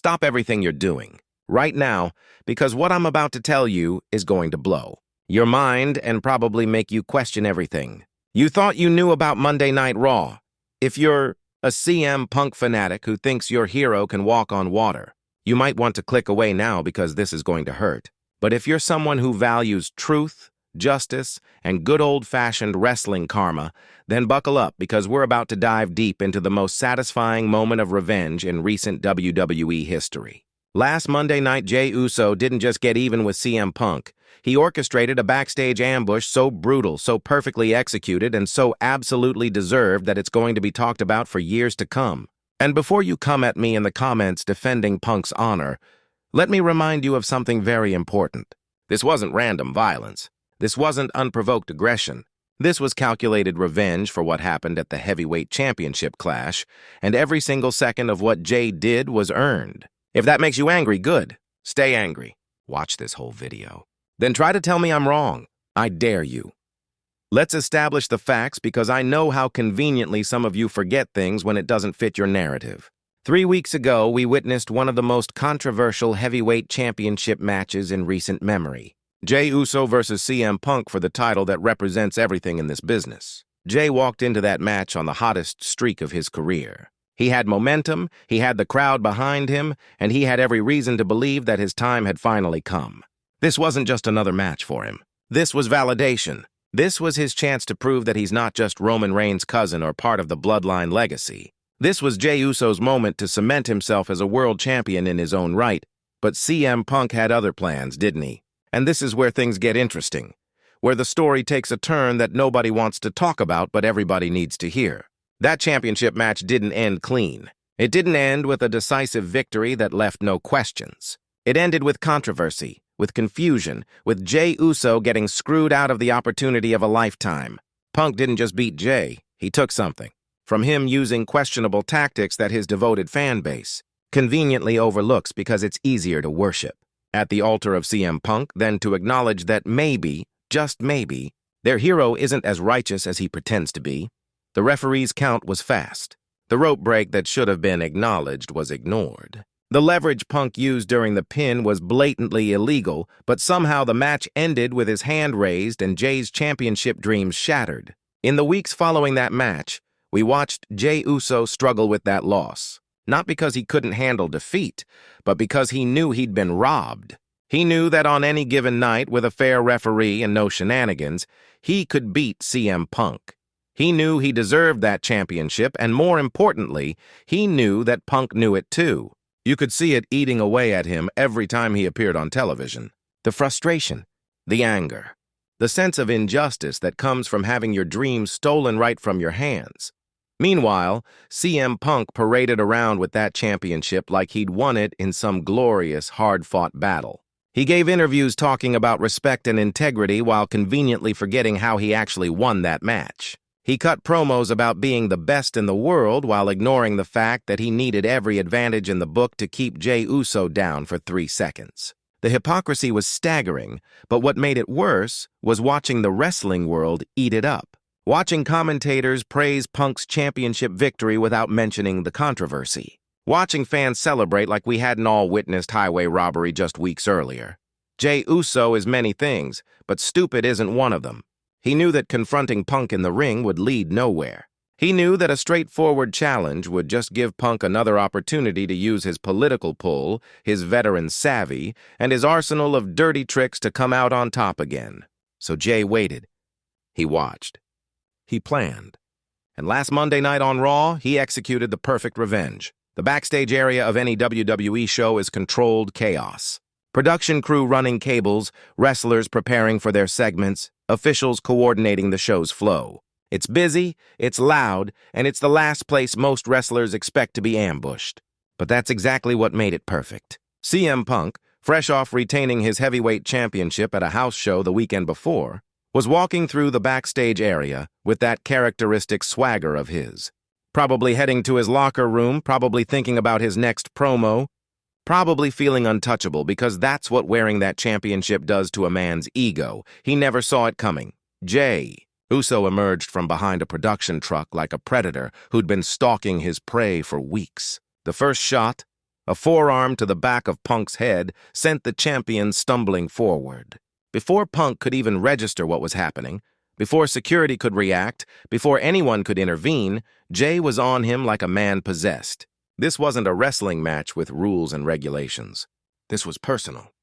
Stop everything you're doing, right now, because what I'm about to tell you is going to blow your mind and probably make you question everything. You thought you knew about Monday Night Raw. If you're a CM Punk fanatic who thinks your hero can walk on water, you might want to click away now because this is going to hurt. But if you're someone who values truth, justice, and good old-fashioned wrestling karma, then buckle up because we're about to dive deep into the most satisfying moment of revenge in recent WWE history. Last Monday night, Jey Uso didn't just get even with CM Punk. He orchestrated a backstage ambush so brutal, so perfectly executed, and so absolutely deserved that it's going to be talked about for years to come. And before you come at me in the comments defending Punk's honor, let me remind you of something very important. This wasn't random violence. This wasn't unprovoked aggression. This was calculated revenge for what happened at the heavyweight championship clash, and every single second of what Jey did was earned. If that makes you angry, good. Stay angry. Watch this whole video. Then try to tell me I'm wrong. I dare you. Let's establish the facts because I know how conveniently some of you forget things when it doesn't fit your narrative. 3 weeks ago, we witnessed one of the most controversial heavyweight championship matches in recent memory. Jey Uso versus CM Punk for the title that represents everything in this business. Jey walked into that match on the hottest streak of his career. He had momentum, he had the crowd behind him, and he had every reason to believe that his time had finally come. This wasn't just another match for him. This was validation. This was his chance to prove that he's not just Roman Reigns' cousin or part of the bloodline legacy. This was Jey Uso's moment to cement himself as a world champion in his own right. But CM Punk had other plans, didn't he? And this is where things get interesting, where the story takes a turn that nobody wants to talk about but everybody needs to hear. That championship match didn't end clean. It didn't end with a decisive victory that left no questions. It ended with controversy, with confusion, with Jey Uso getting screwed out of the opportunity of a lifetime. Punk didn't just beat Jey, he took something from him using questionable tactics that his devoted fan base conveniently overlooks because it's easier to worship at the altar of CM Punk than to acknowledge that maybe, just maybe, their hero isn't as righteous as he pretends to be. The referee's count was fast. The rope break that should have been acknowledged was ignored. The leverage Punk used during the pin was blatantly illegal, but somehow the match ended with his hand raised and Jey's championship dreams shattered. In the weeks following that match, we watched Jey Uso struggle with that loss. Not because he couldn't handle defeat, but because he knew he'd been robbed. He knew that on any given night, with a fair referee and no shenanigans, he could beat CM Punk. He knew he deserved that championship, and more importantly, he knew that Punk knew it too. You could see it eating away at him every time he appeared on television. The frustration, the anger, the sense of injustice that comes from having your dreams stolen right from your hands. Meanwhile, CM Punk paraded around with that championship like he'd won it in some glorious, hard-fought battle. He gave interviews talking about respect and integrity while conveniently forgetting how he actually won that match. He cut promos about being the best in the world while ignoring the fact that he needed every advantage in the book to keep Jey Uso down for 3 seconds. The hypocrisy was staggering, but what made it worse was watching the wrestling world eat it up. Watching commentators praise Punk's championship victory without mentioning the controversy. Watching fans celebrate like we hadn't all witnessed highway robbery just weeks earlier. Jey Uso is many things, but stupid isn't one of them. He knew that confronting Punk in the ring would lead nowhere. He knew that a straightforward challenge would just give Punk another opportunity to use his political pull, his veteran savvy, and his arsenal of dirty tricks to come out on top again. So Jey waited. He watched. He planned. And last Monday night on Raw, he executed the perfect revenge. The backstage area of any WWE show is controlled chaos. Production crew running cables, wrestlers preparing for their segments, officials coordinating the show's flow. It's busy, it's loud, and it's the last place most wrestlers expect to be ambushed. But that's exactly what made it perfect. CM Punk, fresh off retaining his heavyweight championship at a house show the weekend before, was walking through the backstage area with that characteristic swagger of his. Probably heading to his locker room, probably thinking about his next promo, probably feeling untouchable because that's what wearing that championship does to a man's ego. He never saw it coming. Jey Uso emerged from behind a production truck like a predator who'd been stalking his prey for weeks. The first shot, A forearm to the back of Punk's head sent the champion stumbling forward. Before Punk could even register what was happening, before security could react, before anyone could intervene, Jay was on him like a man possessed. This wasn't a wrestling match with rules and regulations. This was personal.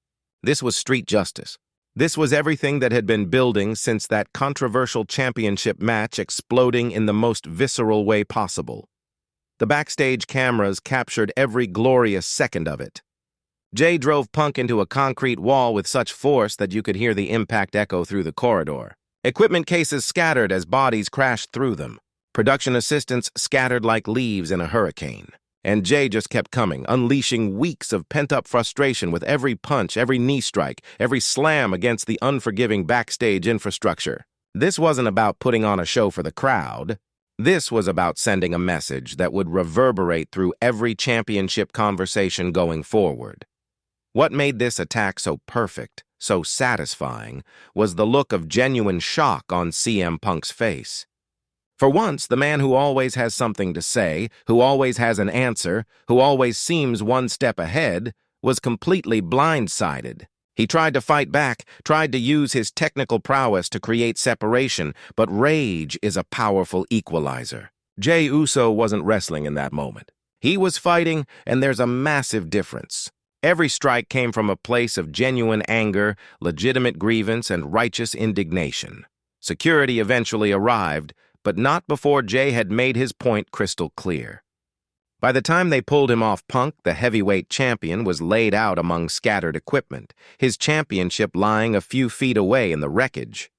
This was street justice. This was everything that had been building since that controversial championship match exploding in the most visceral way possible. The backstage cameras captured every glorious second of it. Jay drove Punk into a concrete wall with such force that you could hear the impact echo through the corridor. Equipment cases scattered as bodies crashed through them. Production assistants scattered like leaves in a hurricane. And Jay just kept coming, unleashing weeks of pent-up frustration with every punch, every knee strike, every slam against the unforgiving backstage infrastructure. This wasn't about putting on a show for the crowd. This was about sending a message that would reverberate through every championship conversation going forward. What made this attack so perfect, so satisfying, was the look of genuine shock on CM Punk's face. For once, the man who always has something to say, who always has an answer, who always seems one step ahead, was completely blindsided. He tried to fight back, tried to use his technical prowess to create separation, but rage is a powerful equalizer. Jey Uso wasn't wrestling in that moment. He was fighting, and there's a massive difference. Every strike came from a place of genuine anger, legitimate grievance, and righteous indignation. Security eventually arrived, but not before Jay had made his point crystal clear. By the time they pulled him off Punk, the heavyweight champion was laid out among scattered equipment, his championship lying a few feet away in the wreckage.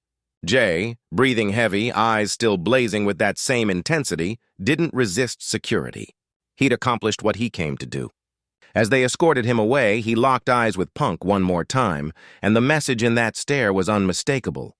Jay, breathing heavy, eyes still blazing with that same intensity, didn't resist security. He'd accomplished what he came to do. As they escorted him away, he locked eyes with Punk one more time, and the message in that stare was unmistakable.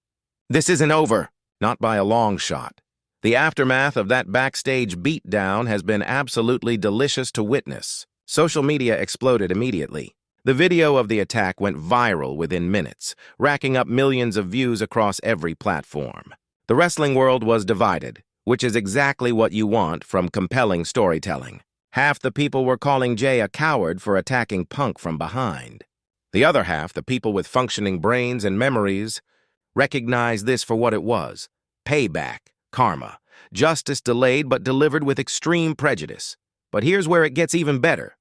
This isn't over, not by a long shot. The aftermath of that backstage beatdown has been absolutely delicious to witness. Social media exploded immediately. The video of the attack went viral within minutes, racking up millions of views across every platform. The wrestling world was divided, which is exactly what you want from compelling storytelling. Half the people were calling Jay a coward for attacking Punk from behind. The other half, the people with functioning brains and memories, recognized this for what it was: payback. Karma. Justice delayed but delivered with extreme prejudice. But here's where it gets even better.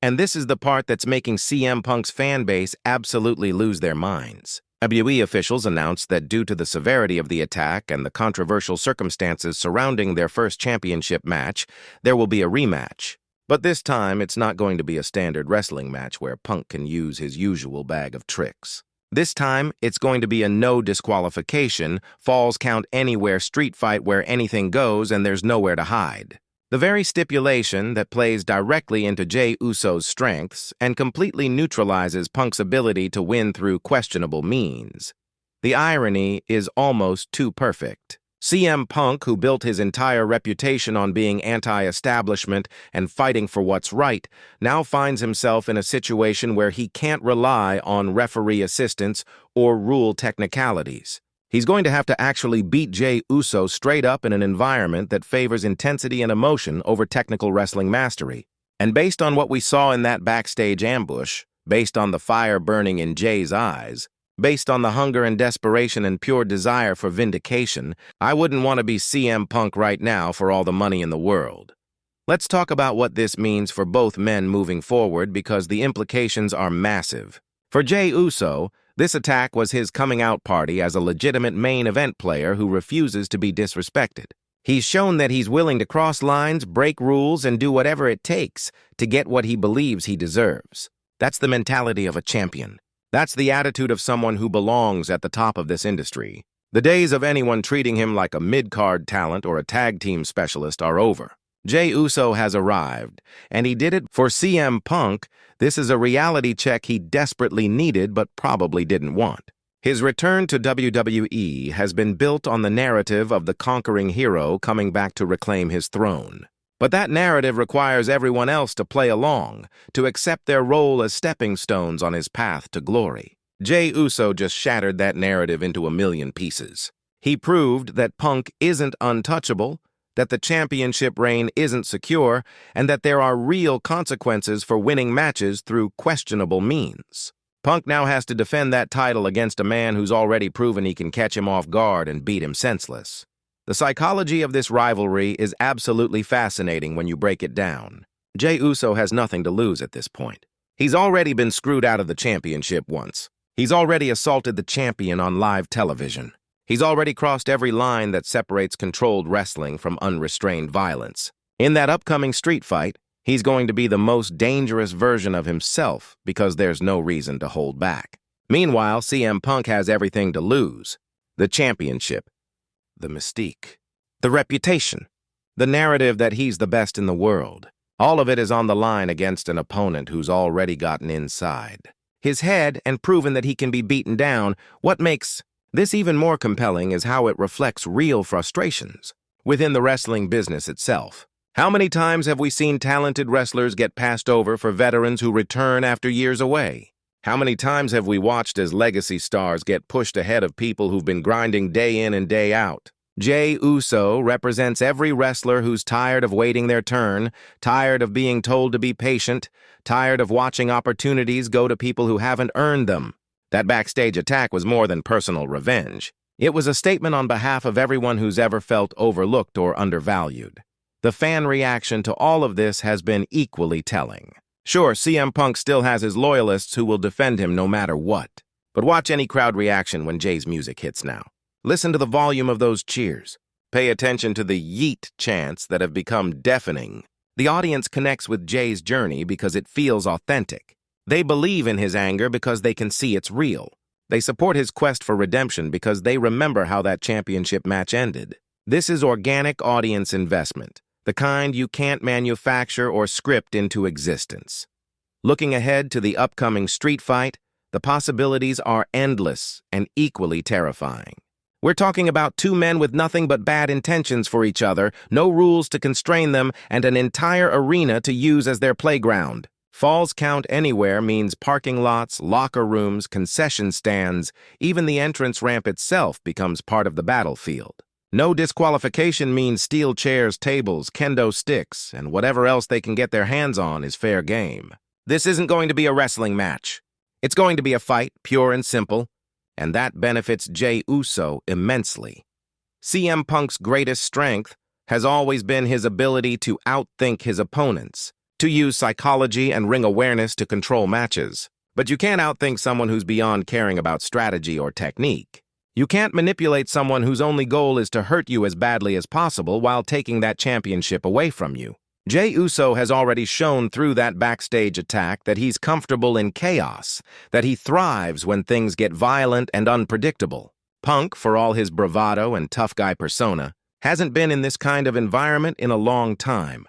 And this is the part that's making CM Punk's fan base absolutely lose their minds. WWE officials announced that due to the severity of the attack and the controversial circumstances surrounding their first championship match, there will be a rematch. But this time, it's not going to be a standard wrestling match where Punk can use his usual bag of tricks. This time, it's going to be a no disqualification, falls count anywhere street fight where anything goes and there's nowhere to hide. The very stipulation that plays directly into Jey Uso's strengths and completely neutralizes Punk's ability to win through questionable means. The irony is almost too perfect. CM Punk, who built his entire reputation on being anti-establishment and fighting for what's right, now finds himself in a situation where he can't rely on referee assistance or rule technicalities. He's going to have to actually beat Jey Uso straight up in an environment that favors intensity and emotion over technical wrestling mastery. And based on what we saw in that backstage ambush, based on the fire burning in Jay's eyes, based on the hunger and desperation and pure desire for vindication, I wouldn't want to be CM Punk right now for all the money in the world. Let's talk about what this means for both men moving forward, because the implications are massive. For Jey Uso, this attack was his coming out party as a legitimate main event player who refuses to be disrespected. He's shown that he's willing to cross lines, break rules, and do whatever it takes to get what he believes he deserves. That's the mentality of a champion. That's the attitude of someone who belongs at the top of this industry. The days of anyone treating him like a mid-card talent or a tag team specialist are over. Jey Uso has arrived, and he did it for CM Punk. This is a reality check he desperately needed but probably didn't want. His return to WWE has been built on the narrative of the conquering hero coming back to reclaim his throne. But that narrative requires everyone else to play along, to accept their role as stepping stones on his path to glory. Jey Uso just shattered that narrative into a million pieces. He proved that Punk isn't untouchable, that the championship reign isn't secure, and that there are real consequences for winning matches through questionable means. Punk now has to defend that title against a man who's already proven he can catch him off guard and beat him senseless. The psychology of this rivalry is absolutely fascinating when you break it down. Jey Uso has nothing to lose at this point. He's already been screwed out of the championship once. He's already assaulted the champion on live television. He's already crossed every line that separates controlled wrestling from unrestrained violence. In that upcoming street fight, he's going to be the most dangerous version of himself because there's no reason to hold back. Meanwhile, CM Punk has everything to lose. The championship, the mystique, the reputation, the narrative that he's the best in the world. All of it is on the line against an opponent who's already gotten inside his head and proven that he can be beaten down. What makes this even more compelling is how it reflects real frustrations within the wrestling business itself. How many times have we seen talented wrestlers get passed over for veterans who return after years away? How many times have we watched as legacy stars get pushed ahead of people who've been grinding day in and day out? Jey Uso represents every wrestler who's tired of waiting their turn, tired of being told to be patient, tired of watching opportunities go to people who haven't earned them. That backstage attack was more than personal revenge. It was a statement on behalf of everyone who's ever felt overlooked or undervalued. The fan reaction to all of this has been equally telling. Sure, CM Punk still has his loyalists who will defend him no matter what. But watch any crowd reaction when Jey's music hits now. Listen to the volume of those cheers. Pay attention to the yeet chants that have become deafening. The audience connects with Jey's journey because it feels authentic. They believe in his anger because they can see it's real. They support his quest for redemption because they remember how that championship match ended. This is organic audience investment, the kind you can't manufacture or script into existence. Looking ahead to the upcoming street fight, the possibilities are endless and equally terrifying. We're talking about two men with nothing but bad intentions for each other, no rules to constrain them, and an entire arena to use as their playground. Falls count anywhere means parking lots, locker rooms, concession stands, even the entrance ramp itself becomes part of the battlefield. No disqualification means steel chairs, tables, kendo sticks, and whatever else they can get their hands on is fair game. This isn't going to be a wrestling match. It's going to be a fight, pure and simple, and that benefits Jey Uso immensely. CM Punk's greatest strength has always been his ability to outthink his opponents, to use psychology and ring awareness to control matches. But you can't outthink someone who's beyond caring about strategy or technique. You can't manipulate someone whose only goal is to hurt you as badly as possible while taking that championship away from you. Jey Uso has already shown through that backstage attack that he's comfortable in chaos, that he thrives when things get violent and unpredictable. Punk, for all his bravado and tough guy persona, hasn't been in this kind of environment in a long time.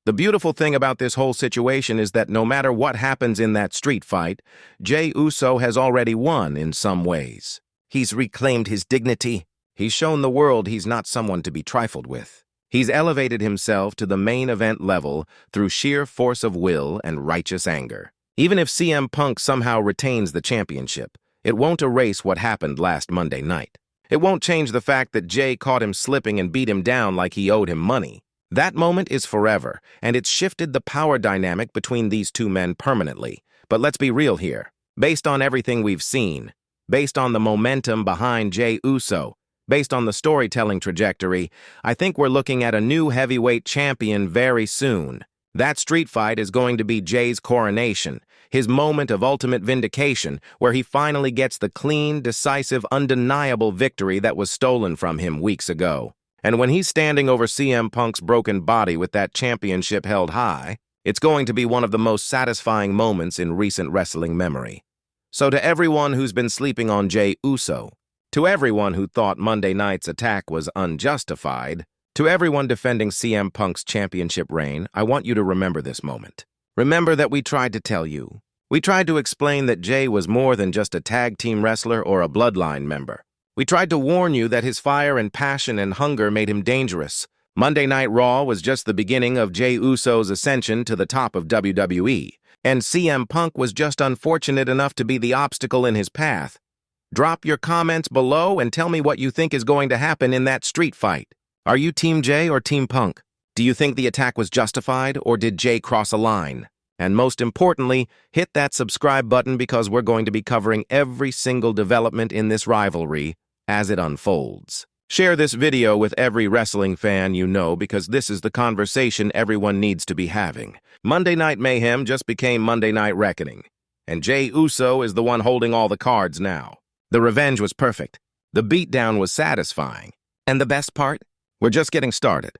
The beautiful thing about this whole situation is that no matter what happens in that street fight, Jey Uso has already won in some ways. He's reclaimed his dignity. He's shown the world he's not someone to be trifled with. He's elevated himself to the main event level through sheer force of will and righteous anger. Even if CM Punk somehow retains the championship, it won't erase what happened last Monday night. It won't change the fact that Jey caught him slipping and beat him down like he owed him money. That moment is forever, and it's shifted the power dynamic between these two men permanently. But let's be real here. Based on everything we've seen, based on the momentum behind Jey Uso, based on the storytelling trajectory, I think we're looking at a new heavyweight champion very soon. That street fight is going to be Jey's coronation, his moment of ultimate vindication, where he finally gets the clean, decisive, undeniable victory that was stolen from him weeks ago. And when he's standing over CM Punk's broken body with that championship held high, it's going to be one of the most satisfying moments in recent wrestling memory. So to everyone who's been sleeping on Jey Uso, to everyone who thought Monday night's attack was unjustified, to everyone defending CM Punk's championship reign, I want you to remember this moment. Remember that we tried to tell you. We tried to explain that Jey was more than just a tag team wrestler or a bloodline member. We tried to warn you that his fire and passion and hunger made him dangerous. Monday Night Raw was just the beginning of Jey Uso's ascension to the top of WWE, and CM Punk was just unfortunate enough to be the obstacle in his path. Drop your comments below and tell me what you think is going to happen in that street fight. Are you Team Jay or Team Punk? Do you think the attack was justified, or did Jay cross a line? And most importantly, hit that subscribe button because we're going to be covering every single development in this rivalry as it unfolds. Share this video with every wrestling fan you know because this is the conversation everyone needs to be having. Monday Night Mayhem just became Monday Night Reckoning, and Jay Uso is the one holding all the cards now. The revenge was perfect. The beatdown was satisfying. And the best part? We're just getting started.